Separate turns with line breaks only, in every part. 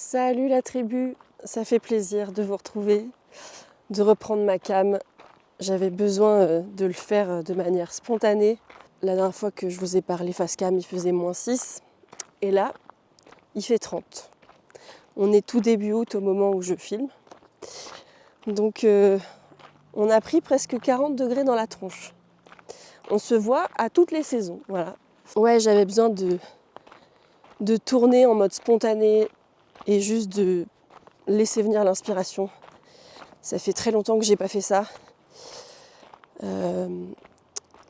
Salut la tribu, ça fait plaisir de vous retrouver, de reprendre ma cam. J'avais besoin de le faire de manière spontanée. La dernière fois que je vous ai parlé face cam, il faisait -6 et là, il fait 30. On est tout début août au moment où je filme. Donc on a pris presque 40 degrés dans la tronche. On se voit à toutes les saisons, voilà. Ouais, j'avais besoin de tourner en mode spontané et juste de laisser venir l'inspiration. Ça fait très longtemps que j'ai pas fait ça.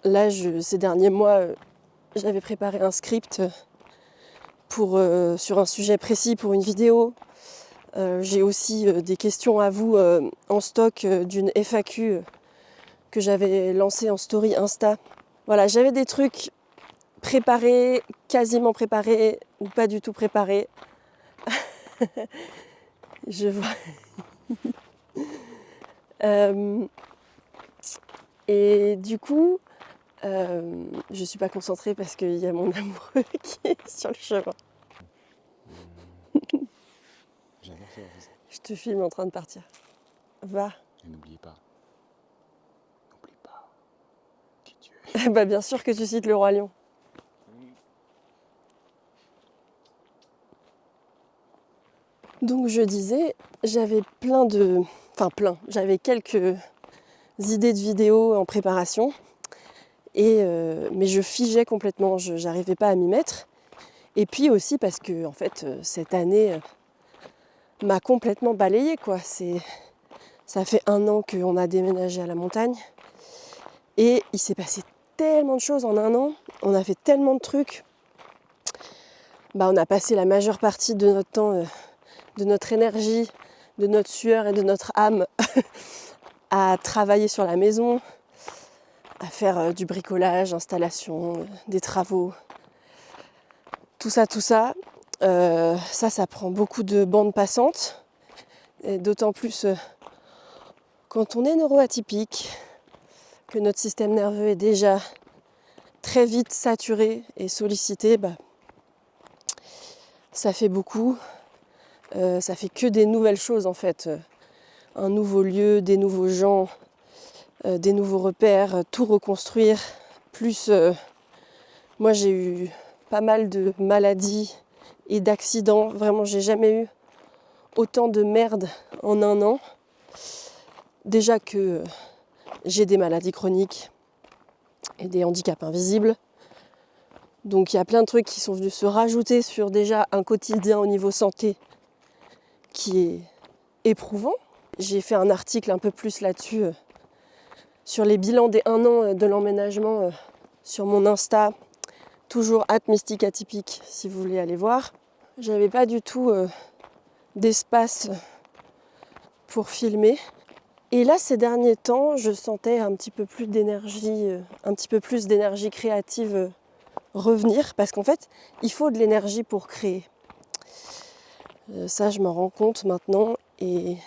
Là, ces derniers mois, j'avais préparé un script sur un sujet précis pour une vidéo. J'ai aussi des questions à vous en stock d'une FAQ que j'avais lancée en story Insta. Voilà, j'avais des trucs préparés, quasiment préparés ou pas du tout préparés. Je vois. Et du coup, je suis pas concentrée parce qu'il y a mon amoureux qui est sur le chemin.
J'adore faire ça.
Je te filme en train de partir. Va.
Et n'oublie pas qui tu es.
Bah bien sûr que tu cites le roi lion. Donc je disais, j'avais j'avais quelques idées de vidéos en préparation, mais je figeais complètement, je n'arrivais pas à m'y mettre. Et puis aussi parce que en fait, cette année m'a complètement balayée, quoi. Ça fait 1 an qu'on a déménagé à la montagne et il s'est passé tellement de choses en 1 an, on a fait tellement de trucs. On a passé la majeure partie de notre temps, de notre énergie, de notre sueur et de notre âme à travailler sur la maison, à faire du bricolage, installation, des travaux. Tout ça, ça prend beaucoup de bandes passantes. Et d'autant plus quand on est neuroatypique, que notre système nerveux est déjà très vite saturé et sollicité, ça fait beaucoup. Ça fait que des nouvelles choses en fait. Un nouveau lieu, des nouveaux gens, des nouveaux repères, tout reconstruire. Plus, moi j'ai eu pas mal de maladies et d'accidents. Vraiment, j'ai jamais eu autant de merde en 1 an. Déjà que j'ai des maladies chroniques et des handicaps invisibles. Donc il y a plein de trucs qui sont venus se rajouter sur déjà un quotidien au niveau santé qui est éprouvant. J'ai fait un article un peu plus là-dessus, sur les bilans des 1 an de l'emménagement sur mon Insta, toujours @mystiqueatypique si vous voulez aller voir. J'avais pas du tout d'espace pour filmer. Et là, ces derniers temps, je sentais un petit peu plus d'énergie créative revenir, parce qu'en fait, il faut de l'énergie pour créer. Ça, je m'en rends compte maintenant. Et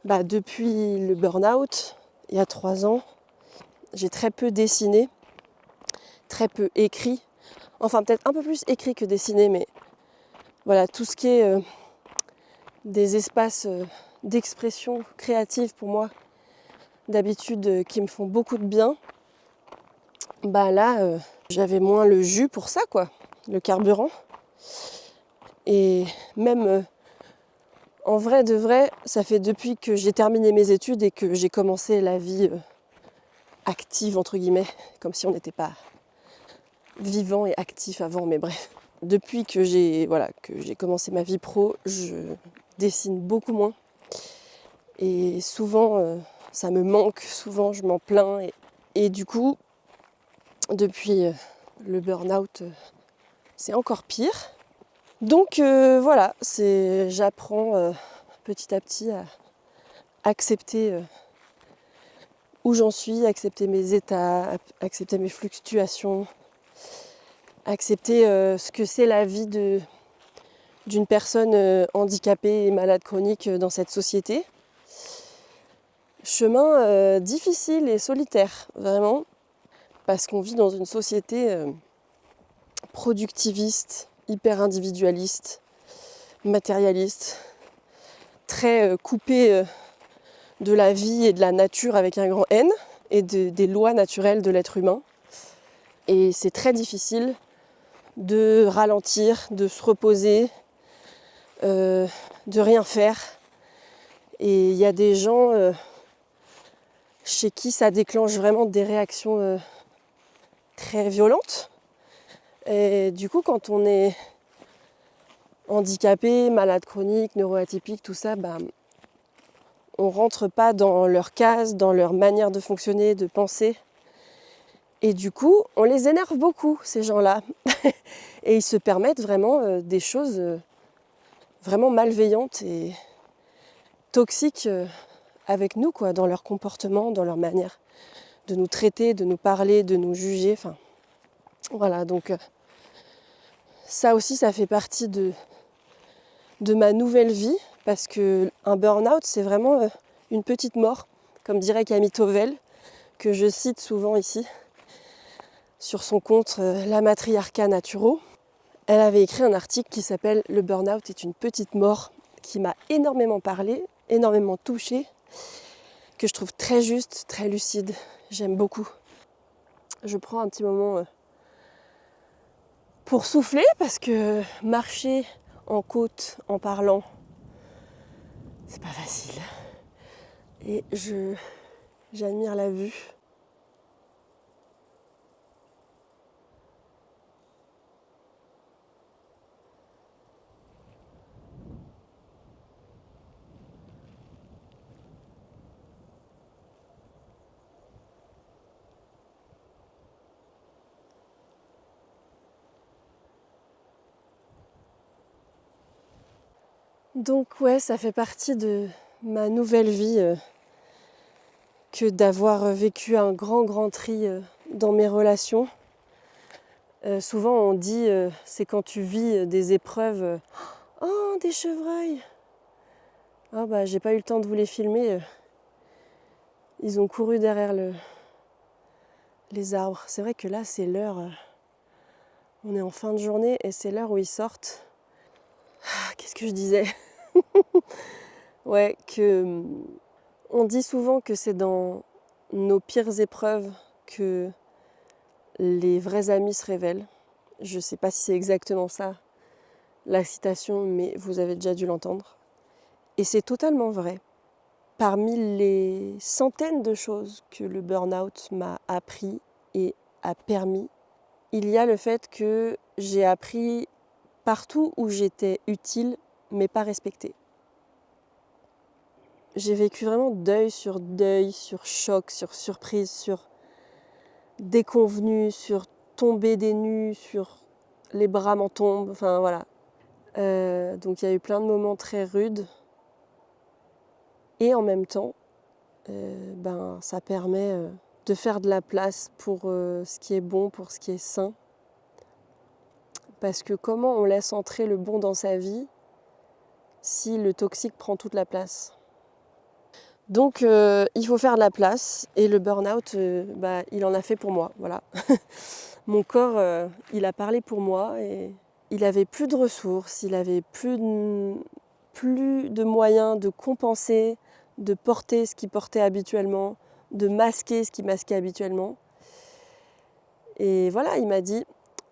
depuis le burn-out, il y a 3 ans, j'ai très peu dessiné, très peu écrit. Enfin, peut-être un peu plus écrit que dessiné, mais voilà, tout ce qui est des espaces d'expression créative pour moi, d'habitude, qui me font beaucoup de bien, là, j'avais moins le jus pour ça, quoi, le carburant. Et même en vrai de vrai, ça fait depuis que j'ai terminé mes études et que j'ai commencé la vie active, entre guillemets, comme si on n'était pas vivant et actif avant, mais bref. Depuis que j'ai commencé ma vie pro, je dessine beaucoup moins. Et souvent, ça me manque, souvent je m'en plains. Et du coup, depuis le burn-out, c'est encore pire. Donc voilà, j'apprends petit à petit à accepter où j'en suis, accepter mes états, accepter mes fluctuations, accepter ce que c'est la vie d'une personne handicapée et malade chronique dans cette société. Chemin difficile et solitaire, vraiment, parce qu'on vit dans une société productiviste, hyper individualiste, matérialiste, très coupé de la vie et de la nature avec un grand N et des lois naturelles de l'être humain. Et c'est très difficile de ralentir, de se reposer, de rien faire. Et il y a des gens chez qui ça déclenche vraiment des réactions très violentes. Et du coup, quand on est handicapé, malade chronique, neuroatypique, tout ça, on rentre pas dans leur case, dans leur manière de fonctionner, de penser. Et du coup, on les énerve beaucoup, ces gens-là. Et ils se permettent vraiment des choses vraiment malveillantes et toxiques avec nous, quoi, dans leur comportement, dans leur manière de nous traiter, de nous parler, de nous juger. Enfin, voilà, donc ça aussi, ça fait partie de ma nouvelle vie, parce qu'un burn-out, c'est vraiment une petite mort, comme dirait Camille Tovel, que je cite souvent ici, sur son compte La Matriarcat Naturo. Elle avait écrit un article qui s'appelle « Le burn-out est une petite mort », qui m'a énormément parlé, énormément touchée, que je trouve très juste, très lucide. J'aime beaucoup. Je prends un petit moment pour souffler, parce que marcher en côte en parlant, c'est pas facile. Et j'admire la vue. Donc ouais, ça fait partie de ma nouvelle vie que d'avoir vécu un grand tri dans mes relations. Souvent on dit c'est quand tu vis des épreuves, oh des chevreuils, ah bah j'ai pas eu le temps de vous les filmer, ils ont couru derrière les arbres. C'est vrai que là c'est l'heure, on est en fin de journée et c'est l'heure où ils sortent. Ah, qu'est-ce que je disais? Ouais, que on dit souvent que c'est dans nos pires épreuves que les vrais amis se révèlent. Je ne sais pas si c'est exactement ça la citation, mais vous avez déjà dû l'entendre. Et c'est totalement vrai. Parmi les centaines de choses que le burn-out m'a appris et a permis, il y a le fait que j'ai appris partout où j'étais utile, mais pas respectée. J'ai vécu vraiment deuil, sur choc, sur surprise, sur déconvenue, sur tomber des nues, sur les bras m'en tombent, enfin voilà. Donc il y a eu plein de moments très rudes. Et en même temps, ça permet de faire de la place pour ce qui est bon, pour ce qui est sain. Parce que comment on laisse entrer le bon dans sa vie si le toxique prend toute la place? Donc il faut faire de la place, et le burn-out, il en a fait pour moi, voilà. Mon corps, il a parlé pour moi, et il avait plus de ressources, il avait plus de moyens de compenser, de porter ce qu'il portait habituellement, de masquer ce qu'il masquait habituellement. Et voilà, il m'a dit,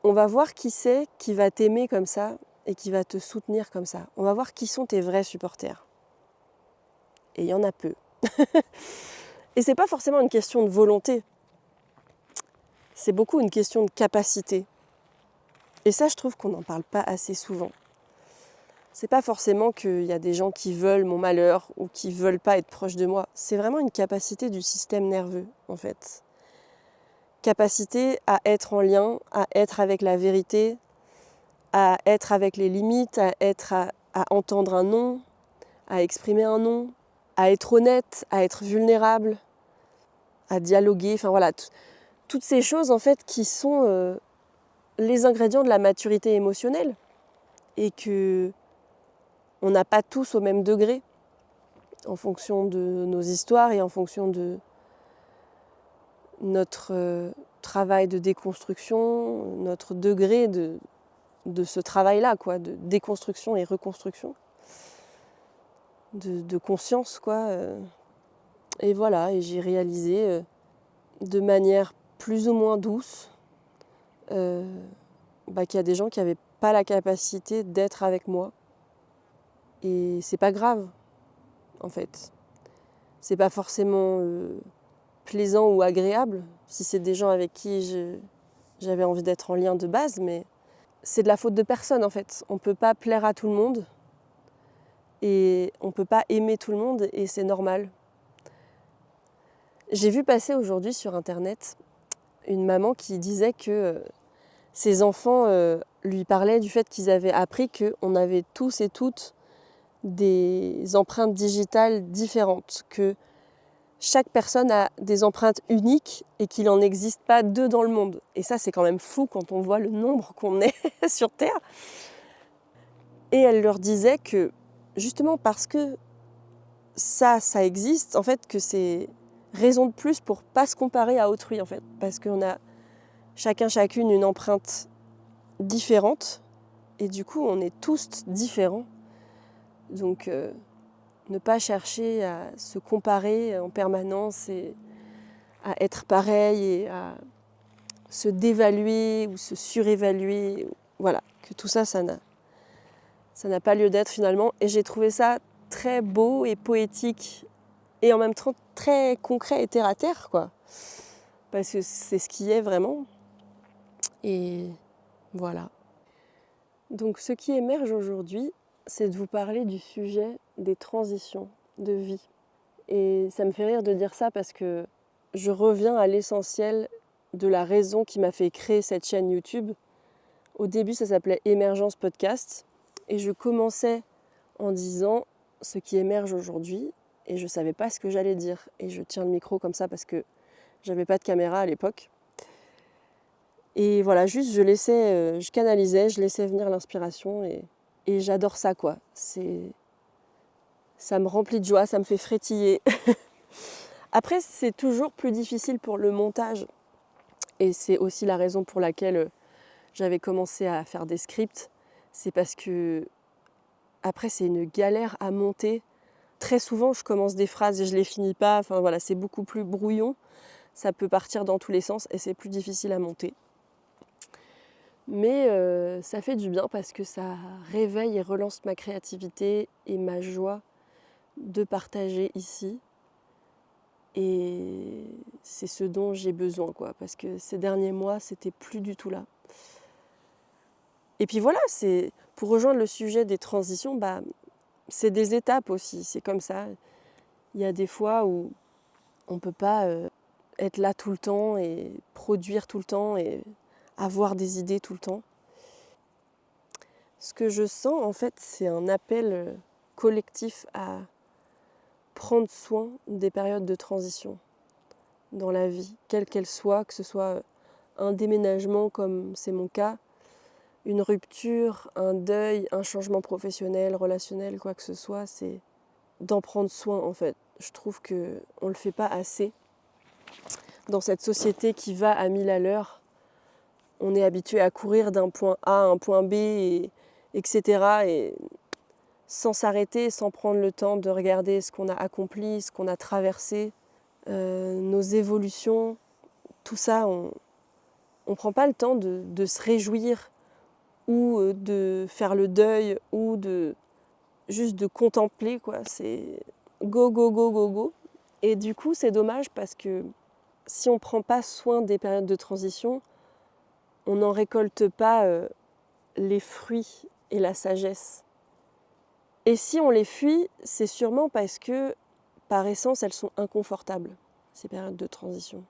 on va voir qui c'est qui va t'aimer comme ça et qui va te soutenir comme ça. On va voir qui sont tes vrais supporters. Et il y en a peu. Et c'est pas forcément une question de volonté. C'est beaucoup une question de capacité. Et ça, je trouve qu'on n'en parle pas assez souvent. C'est pas forcément qu'il y a des gens qui veulent mon malheur ou qui veulent pas être proches de moi. C'est vraiment une capacité du système nerveux, en fait. Capacité à être en lien, à être avec la vérité, à être avec les limites, à entendre un non, à exprimer un non, à être honnête, à être vulnérable, à dialoguer. Enfin voilà, toutes ces choses en fait qui sont les ingrédients de la maturité émotionnelle, et que on n'a pas tous au même degré en fonction de nos histoires et en fonction de notre travail de déconstruction, notre degré de ce travail-là, quoi, de déconstruction et reconstruction, de conscience, quoi. Et voilà, et j'ai réalisé de manière plus ou moins douce qu'il y a des gens qui n'avaient pas la capacité d'être avec moi. Et c'est pas grave, en fait. C'est pas forcément plaisant ou agréable, si c'est des gens avec qui j'avais envie d'être en lien de base, mais c'est de la faute de personne, en fait. On peut pas plaire à tout le monde, et on peut pas aimer tout le monde, et c'est normal. J'ai vu passer aujourd'hui sur Internet une maman qui disait que ses enfants lui parlaient du fait qu'ils avaient appris qu'on avait tous et toutes des empreintes digitales différentes, que chaque personne a des empreintes uniques et qu'il n'en existe pas deux dans le monde. Et ça, c'est quand même fou quand on voit le nombre qu'on est sur Terre. Et elle leur disait que, justement parce que ça existe, en fait, que c'est raison de plus pour ne pas se comparer à autrui, en fait. Parce qu'on a chacune une empreinte différente. Et du coup, on est tous différents. Donc, ne pas chercher à se comparer en permanence et à être pareil et à se dévaluer ou se surévaluer. Voilà, que tout ça, ça n'a pas lieu d'être finalement. Et j'ai trouvé ça très beau et poétique et en même temps très concret et terre à terre, quoi. Parce que c'est ce qui est vraiment. Et voilà. Donc ce qui émerge aujourd'hui, c'est de vous parler du sujet des transitions de vie. Et ça me fait rire de dire ça parce que je reviens à l'essentiel de la raison qui m'a fait créer cette chaîne YouTube. Au début, ça s'appelait Émergence Podcast. Et je commençais en disant ce qui émerge aujourd'hui. Et je ne savais pas ce que j'allais dire. Et je tiens le micro comme ça parce que j'avais pas de caméra à l'époque. Et voilà, juste je canalisais, je laissais venir l'inspiration. Et j'adore ça, quoi. Ça me remplit de joie, ça me fait frétiller. Après, c'est toujours plus difficile pour le montage. Et c'est aussi la raison pour laquelle j'avais commencé à faire des scripts. C'est parce que, après, c'est une galère à monter. Très souvent, je commence des phrases et je les finis pas. Enfin voilà, c'est beaucoup plus brouillon. Ça peut partir dans tous les sens et c'est plus difficile à monter. Mais ça fait du bien parce que ça réveille et relance ma créativité et ma joie de partager ici. Et c'est ce dont j'ai besoin, quoi, parce que ces derniers mois, c'était plus du tout là. Et puis voilà, c'est pour rejoindre le sujet des transitions, c'est des étapes aussi, c'est comme ça. Il y a des fois où on ne peut pas être là tout le temps et produire tout le temps et avoir des idées tout le temps. Ce que je sens, en fait, c'est un appel collectif à prendre soin des périodes de transition dans la vie, quelle qu'elle soit, que ce soit un déménagement comme c'est mon cas, une rupture, un deuil, un changement professionnel, relationnel, quoi que ce soit, c'est d'en prendre soin, en fait. Je trouve qu'on ne le fait pas assez. Dans cette société qui va à 1000 à l'heure, on est habitué à courir d'un point A à un point B, etc. Et sans s'arrêter, sans prendre le temps de regarder ce qu'on a accompli, ce qu'on a traversé, nos évolutions, tout ça, on ne prend pas le temps de se réjouir ou de faire le deuil ou juste de contempler, quoi. C'est go, go, go, go, go. Et du coup, c'est dommage parce que si on ne prend pas soin des périodes de transition, on n'en récolte pas les fruits et la sagesse. Et si on les fuit, c'est sûrement parce que, par essence, elles sont inconfortables, ces périodes de transition.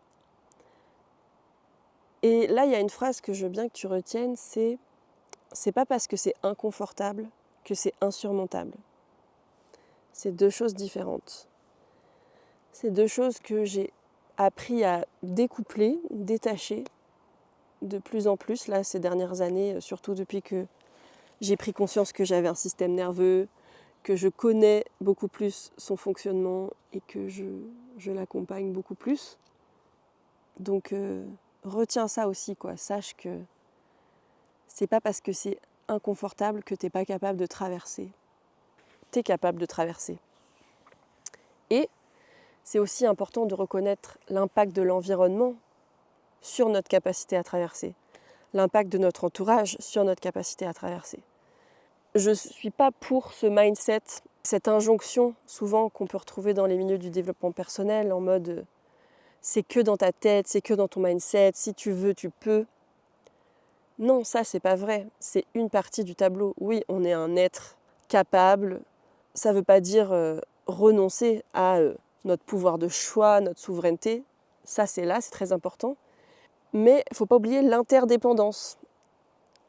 Et là, il y a une phrase que je veux bien que tu retiennes, c'est pas parce que c'est inconfortable que c'est insurmontable. C'est deux choses différentes. C'est deux choses que j'ai appris à découpler, détacher de plus en plus, là, ces dernières années, surtout depuis que j'ai pris conscience que j'avais un système nerveux, que je connais beaucoup plus son fonctionnement et que je l'accompagne beaucoup plus. Donc, retiens ça aussi, quoi. Sache que c'est pas parce que c'est inconfortable que tu n'es pas capable de traverser. Tu es capable de traverser. Et c'est aussi important de reconnaître l'impact de l'environnement sur notre capacité à traverser, l'impact de notre entourage sur notre capacité à traverser. Je ne suis pas pour ce mindset, cette injonction souvent qu'on peut retrouver dans les milieux du développement personnel en mode c'est que dans ta tête, c'est que dans ton mindset, si tu veux, tu peux. Non, ça c'est pas vrai, c'est une partie du tableau. Oui, on est un être capable, ça ne veut pas dire renoncer à notre pouvoir de choix, notre souveraineté, ça c'est là, c'est très important. Mais il ne faut pas oublier l'interdépendance.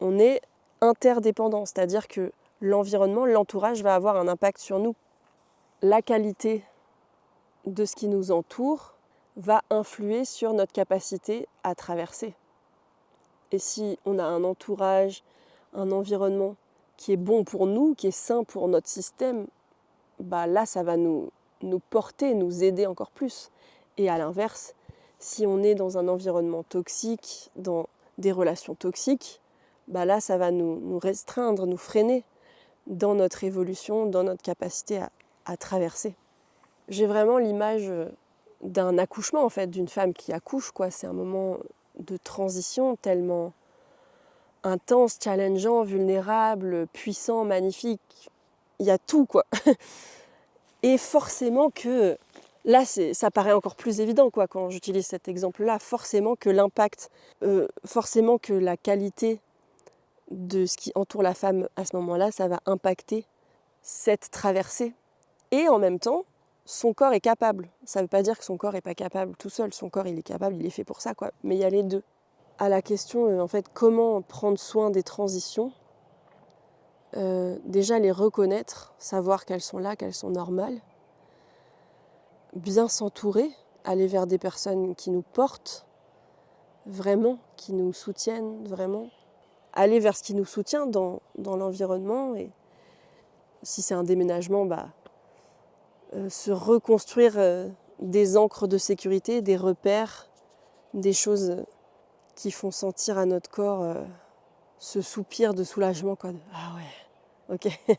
On est interdépendant, c'est-à-dire que l'environnement, l'entourage va avoir un impact sur nous. La qualité de ce qui nous entoure va influer sur notre capacité à traverser. Et si on a un entourage, un environnement qui est bon pour nous, qui est sain pour notre système, bah là, ça va nous porter, nous aider encore plus. Et à l'inverse, si on est dans un environnement toxique, dans des relations toxiques, bah là, ça va nous restreindre, nous freiner dans notre évolution, dans notre capacité à traverser. J'ai vraiment l'image d'un accouchement, en fait, d'une femme qui accouche, quoi. C'est un moment de transition tellement intense, challengeant, vulnérable, puissant, magnifique. Il y a tout, quoi. Et forcément que, là, ça paraît encore plus évident, quoi, quand j'utilise cet exemple-là, forcément que l'impact, forcément que la qualité de ce qui entoure la femme à ce moment-là, ça va impacter cette traversée. Et en même temps, son corps est capable. Ça ne veut pas dire que son corps n'est pas capable tout seul. Son corps, il est capable, il est fait pour ça, quoi. Mais il y a les deux. À la question, en fait, comment prendre soin des transitions, déjà les reconnaître, savoir qu'elles sont là, qu'elles sont normales. Bien s'entourer, aller vers des personnes qui nous portent, vraiment, qui nous soutiennent, vraiment. Aller vers ce qui nous soutient dans l'environnement. Et si c'est un déménagement, se reconstruire des ancres de sécurité, des repères, des choses qui font sentir à notre corps ce soupir de soulagement, quoi. Ah ouais, ok.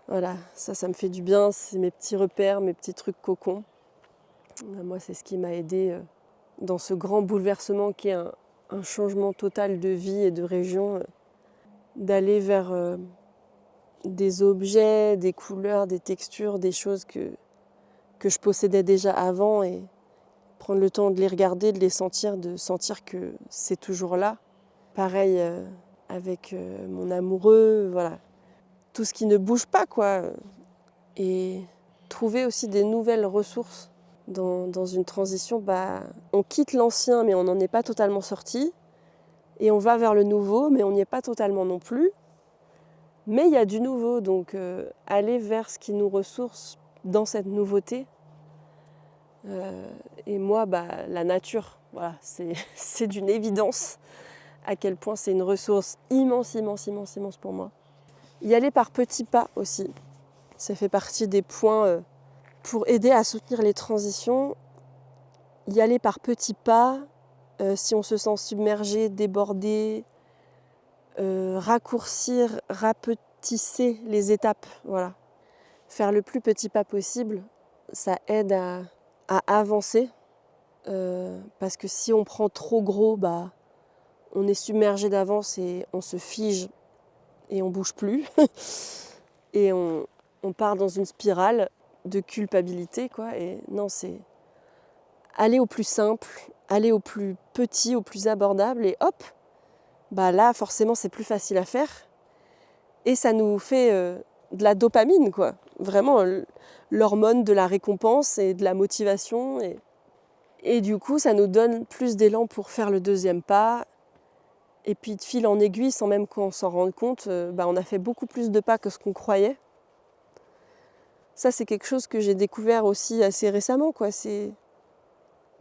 Voilà, ça me fait du bien, c'est mes petits repères, mes petits trucs cocons. Moi, c'est ce qui m'a aidée dans ce grand bouleversement qui est un changement total de vie et de région, d'aller vers des objets, des couleurs, des textures, des choses que je possédais déjà avant et prendre le temps de les regarder, de les sentir, de sentir que c'est toujours là. Pareil avec mon amoureux, voilà. Tout ce qui ne bouge pas, quoi. Et trouver aussi des nouvelles ressources dans une transition. On quitte l'ancien, mais on n'en est pas totalement sorti. Et on va vers le nouveau, mais on n'y est pas totalement non plus. Mais il y a du nouveau, donc aller vers ce qui nous ressource dans cette nouveauté. Et moi, la nature, voilà, c'est d'une évidence à quel point c'est une ressource immense, immense, immense, immense pour moi. Y aller par petits pas aussi, ça fait partie des points pour aider à soutenir les transitions. Y aller par petits pas, si on se sent submergé, débordé, raccourcir, rapetisser les étapes, voilà. Faire le plus petit pas possible, ça aide à avancer, parce que si on prend trop gros, on est submergé d'avance et on se fige et on bouge plus et on part dans une spirale de culpabilité, quoi. Et non, c'est aller au plus simple, aller au plus petit, au plus abordable et hop, là forcément c'est plus facile à faire et ça nous fait de la dopamine, quoi. Vraiment l'hormone de la récompense et de la motivation et du coup ça nous donne plus d'élan pour faire le deuxième pas. Et puis de fil en aiguille, sans même qu'on s'en rende compte, on a fait beaucoup plus de pas que ce qu'on croyait. Ça, c'est quelque chose que j'ai découvert aussi assez récemment, quoi. C'est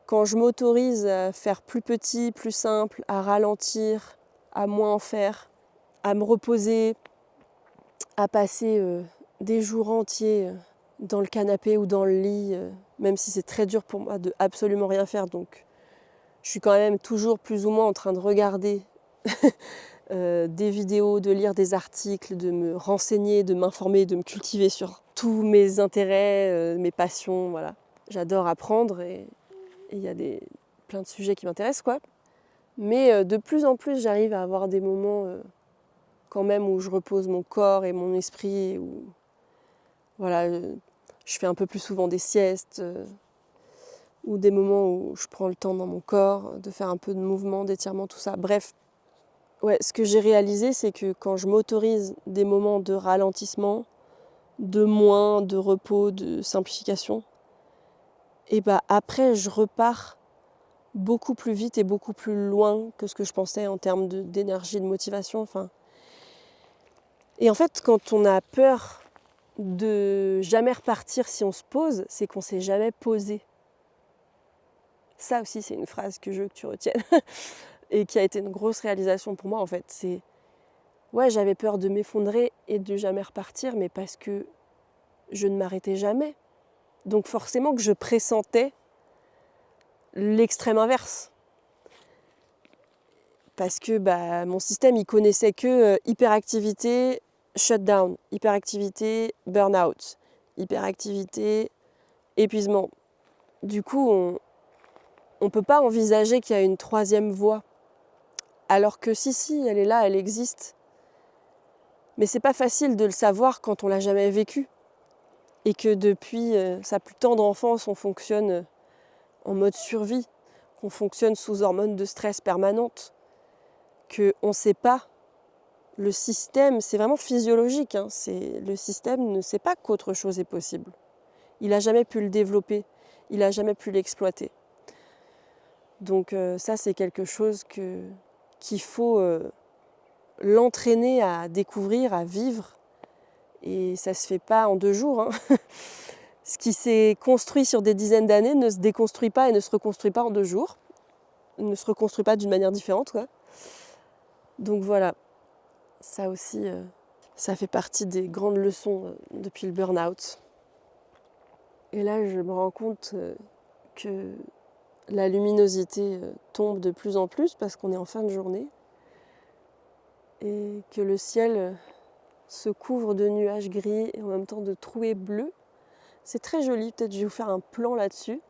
quand je m'autorise à faire plus petit, plus simple, à ralentir, à moins en faire, à me reposer, à passer des jours entiers dans le canapé ou dans le lit, même si c'est très dur pour moi de absolument rien faire. Donc, je suis quand même toujours plus ou moins en train de regarder des vidéos, de lire des articles, de me renseigner, de m'informer, de me cultiver sur tous mes intérêts, mes passions, voilà. J'adore apprendre et il y a plein de sujets qui m'intéressent, quoi. Mais de plus en plus, j'arrive à avoir des moments quand même où je repose mon corps et mon esprit, où voilà, je fais un peu plus souvent des siestes, ou des moments où je prends le temps dans mon corps de faire un peu de mouvement, d'étirement, tout ça. Bref, ouais, ce que j'ai réalisé, c'est que quand je m'autorise des moments de ralentissement, de moins, de repos, de simplification, et bah après je repars beaucoup plus vite et beaucoup plus loin que ce que je pensais en termes d'énergie, de motivation. Enfin. Et en fait, quand on a peur de jamais repartir si on se pose, c'est qu'on s'est jamais posé. Ça aussi, c'est une phrase que je veux que tu retiennes et qui a été une grosse réalisation pour moi en fait. C'est ouais, j'avais peur de m'effondrer et de jamais repartir, mais parce que je ne m'arrêtais jamais. Donc forcément que je pressentais l'extrême inverse. Parce que bah, mon système, il connaissait que hyperactivité, shutdown, hyperactivité, burn-out, hyperactivité, épuisement. Du coup, on ne peut pas envisager qu'il y a une troisième voie. Alors que si, elle est là, elle existe. Mais c'est pas facile de le savoir quand on l'a jamais vécu. Et que depuis sa plus tendre enfance, on fonctionne en mode survie, qu'on fonctionne sous hormones de stress permanentes, qu'on ne sait pas. Le système, c'est vraiment physiologique, hein, le système ne sait pas qu'autre chose est possible. Il n'a jamais pu le développer, il n'a jamais pu l'exploiter. Donc ça, c'est quelque chose qu'il faut l'entraîner à découvrir, à vivre. Et ça ne se fait pas en 2 jours. Hein. Ce qui s'est construit sur des dizaines d'années ne se déconstruit pas et ne se reconstruit pas en 2 jours. Ne se reconstruit pas d'une manière différente, quoi. Donc voilà, ça aussi, ça fait partie des grandes leçons depuis le burn-out. Et là, je me rends compte que la luminosité tombe de plus en plus parce qu'on est en fin de journée et que le ciel se couvre de nuages gris et en même temps de trouées bleues. C'est très joli, peut-être je vais vous faire un plan là-dessus.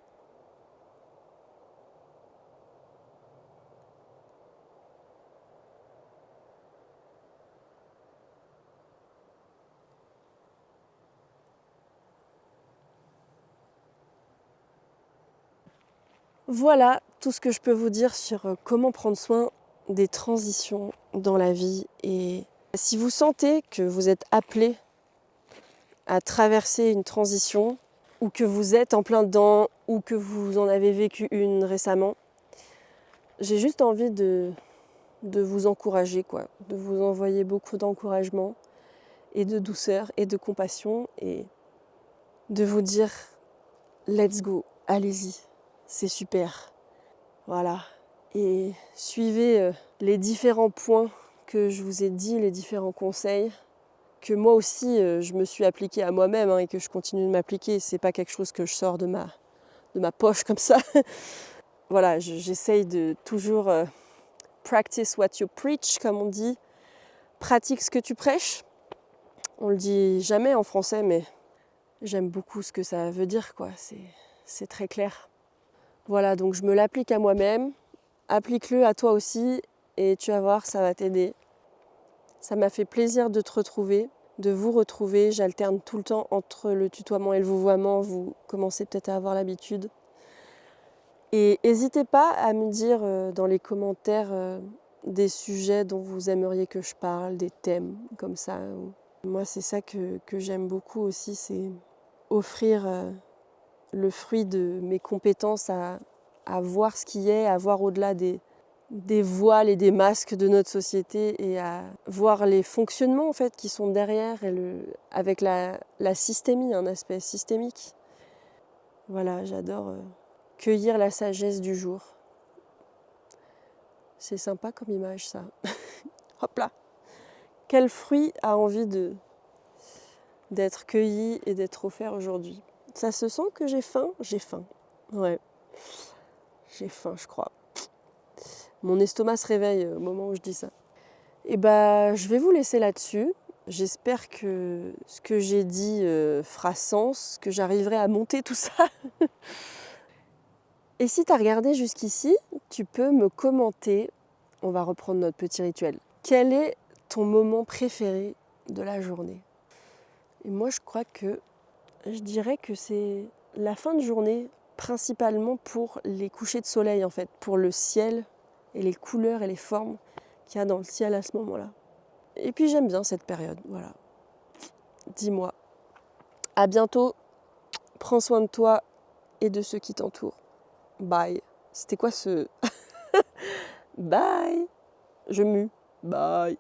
Voilà tout ce que je peux vous dire sur comment prendre soin des transitions dans la vie. Et si vous sentez que vous êtes appelé à traverser une transition, ou que vous êtes en plein dedans, ou que vous en avez vécu une récemment, j'ai juste envie de vous encourager, quoi, de vous envoyer beaucoup d'encouragement et de douceur et de compassion et de vous dire let's go, allez-y, c'est super. Voilà. Et suivez les différents points que je vous ai dit, les différents conseils que moi aussi je me suis appliquée à moi-même et que je continue de m'appliquer. C'est pas quelque chose que je sors de ma poche comme ça. Voilà, j'essaye de toujours practice what you preach, comme on dit. Pratique ce que tu prêches. On le dit jamais en français, mais j'aime beaucoup ce que ça veut dire, quoi. C'est très clair. Voilà, donc je me l'applique à moi-même. Applique-le à toi aussi et tu vas voir, ça va t'aider. Ça m'a fait plaisir de te retrouver, de vous retrouver. J'alterne tout le temps entre le tutoiement et le vouvoiement. Vous commencez peut-être à avoir l'habitude. Et n'hésitez pas à me dire dans les commentaires des sujets dont vous aimeriez que je parle, des thèmes comme ça. Moi, c'est ça que j'aime beaucoup aussi, c'est offrir le fruit de mes compétences à voir ce qui est, à voir au-delà des voiles et des masques de notre société et à voir les fonctionnements en fait qui sont derrière et avec la systémie, un aspect systémique. Voilà, j'adore cueillir la sagesse du jour. C'est sympa comme image ça. Hop là. Quel fruit a envie d'être cueilli et d'être offert aujourd'hui? Ça se sent que j'ai faim? J'ai faim. Ouais. J'ai faim, je crois. Mon estomac se réveille au moment où je dis ça. Et bah, je vais vous laisser là-dessus. J'espère que ce que j'ai dit fera sens, que j'arriverai à monter tout ça. Et si tu as regardé jusqu'ici, tu peux me commenter. On va reprendre notre petit rituel. Quel est ton moment préféré de la journée? Et moi, je dirais que c'est la fin de journée, principalement pour les couchers de soleil, en fait, pour le ciel et les couleurs et les formes qu'il y a dans le ciel à ce moment-là. Et puis j'aime bien cette période, voilà. Dis-moi. À bientôt, prends soin de toi et de ceux qui t'entourent. Bye. C'était quoi ce... Bye. Je mue. Bye.